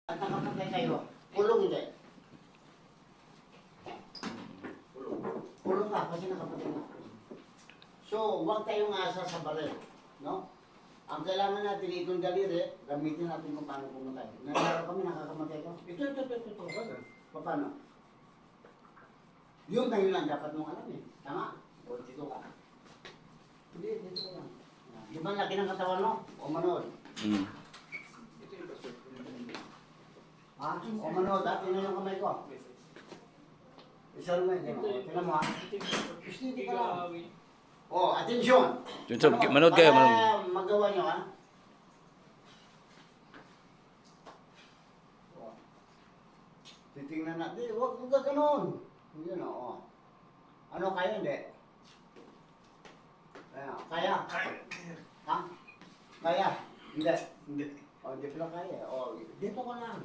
At nakapatay kayo, pulong hindi. Pulong ka kasi nakapatay ka. So, huwag tayong asa sa baril. No? Ang kailangan natin itong daliri, gamitin natin kung paano pumatay. Nangyari kami, nakakamatay ka. Ito. Paano? Yun na yun lang dapat mong alam eh. Tama? O, dito ka. Hindi, dito ka lang. Di ba laki ng katawan mo? O manood? Ha? O manood ha? Tingnan yung kamay ko. Isa naman, tingnan mo ha? Hindi ka lang. Oh, atensyon! Junsob, manood kayo, manood. Para magawa nyo ha? Titingnan natin, huwag ka ganun. Yun o. Ano kaya hindi? Kaya? Ha? Kaya? Hindi. O, hindi pala kaya. O, dito ka lang.